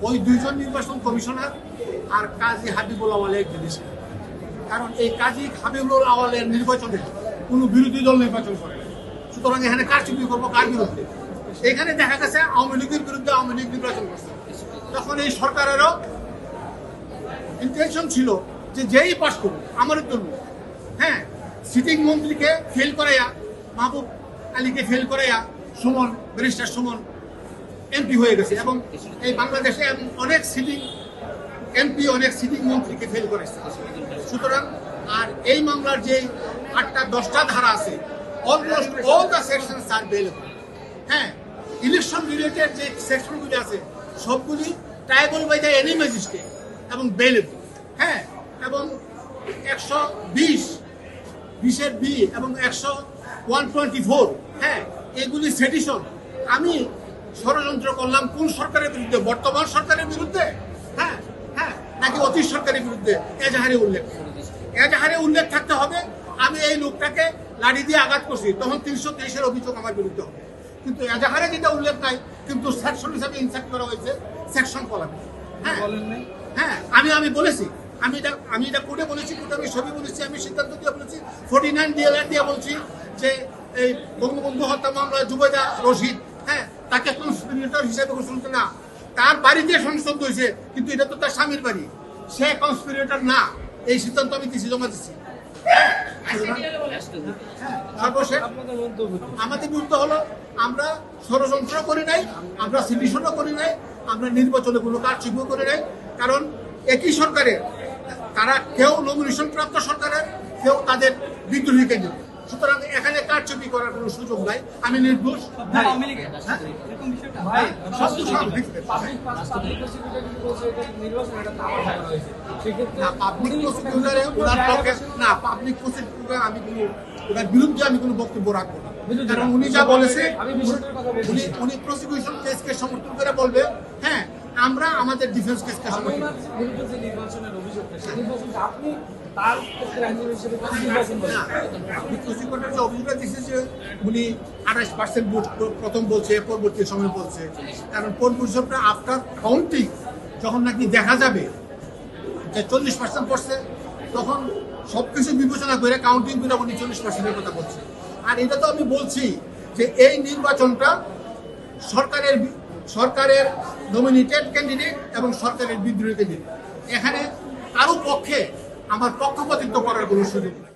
ওই দুইজন নির্বাচন কমিশনার আর কাজী হাবিবুল আওয়ালের জিনিস। কারণ এই কাজী হাবিবুল আওয়ালের নির্বাচনে কোনো বিরোধী দল নির্বাচন করে, সুতরাং এখানে কারচুপি করবো কার বিরুদ্ধে? এখানে দেখা গেছে আওয়ামী লীগের বিরুদ্ধে আওয়ামী লীগ নির্বাচন করছে। তখন এই সরকারেরও ইন্টেনশন ছিল যে যেই পাস করুক আমাদের জন্য, হ্যাঁ, সিটিং মন্ত্রীকে ফেল করাইয়া, মাহবুব আলীকে ফেল করাইয়া সুমন, ব্যারিস্টার সুমন এমপি হয়ে গেছে। এবং এই বাংলাদেশে অনেক সিটিং এমপি অনেক সিটিং মন্ত্রীকে ফেল করেছে। সুতরাং আর এই মামলার যে 8টা 10টা ধারা আছে, অলমোস্ট অল দ্য সেকশনস আর বেলেবল। হ্যাঁ, ইলেকশন রিলেটেড যে সেকশনগুলি আছে সবগুলি triable by the any magistrate এবং বেলেবল। হ্যাঁ, এবং 120-20 বি এবং 124, হ্যাঁ, এগুলি সেডিশন। আমি ষড়যন্ত্র করলাম কোন সরকারের বিরুদ্ধে? বর্তমান সরকারের বিরুদ্ধে, হ্যাঁ হ্যাঁ, নাকি অতীত সরকারের বিরুদ্ধে? এজাহারে উল্লেখ, এজাহারে উল্লেখ থাকতে হবে আমি এই লোকটাকে লাঠি দিয়ে আঘাত করছি, তখন 323-এর অভিযোগ আমার বিরুদ্ধে হবে। কিন্তু এজাহারে যেটা উল্লেখ নাই, কিন্তু সেকশন হিসাবে ইনসার্ট করা হয়েছে সেকশন কলামে। হ্যাঁ হ্যাঁ, আমি বলেছি, আমি এটা কোর্টে বলেছি, কোর্টে আমি সবই বলেছি, আমি সিদ্ধান্ত দিয়ে বলেছি, 49 ডিএলআর দিয়ে বলছি যে এই বঙ্গবন্ধু হত্যা মামলা জুবেদা রশিদ, হ্যাঁ, তাকে কনস্পিরেটর হিসেবে ঘোষণা না, তার বাড়িতে সংসদ হয়েছে, কিন্তু এটা তো তার স্বামীর বাড়ি, সে কনস্পিরেটর না, এই সিদ্ধান্ত আমি দিচ্ছি, জমা দিচ্ছি। আমাদের বিরুদ্ধে হলো আমরা ষড়যন্ত্র করি নাই, আমরা সিডিশনও করি নাই, আমরা নির্বাচনে কোনো কারচুপিও করি নাই। কারণ একই সরকারের তারা কেউ নমিনেশন প্রাপ্ত সরকারের, কেউ তাদের বিদ্রোহী কেন্দ্র, সুতরাং এখানে কারচুপি করার কোনো সুযোগ নাই, আমি নির্দোষ। পাবলিক প্রসিকিউটর আমি কোনো ওটার বিরুদ্ধে আমি কোনো বক্তব্য রাখবো না, কারণ উনি যা বলেছে, উনি প্রসিকিউশন কেসকে সমর্থন করে বলবে, হ্যাঁ, আমরা আমাদের ডিফেন্স কেসকে সমর্থন করি। প্রসিকিউটর যে অভিযোগটা দিচ্ছে যে উনি 28% ভোট প্রথম বলছে, পরবর্তী সময় বলছে, কারণ পরবর্তী আফটার কাউন্টিং যখন নাকি দেখা যাবে যে 40% পড়ছে, তখন সবকিছু বিবেচনা করে কাউন্টিং করে উনি 40%-এর কথা বলছে। আর এটা তো আমি বলছি যে এই নির্বাচনটা সরকারের নমিনেটেড ক্যান্ডিডেট এবং সরকারের বিদ্রোহী ক্যান্ডিডেট, এখানে কারো পক্ষে আমার পক্ষপাতিত্ব করার কোনো সুযোগ নেই।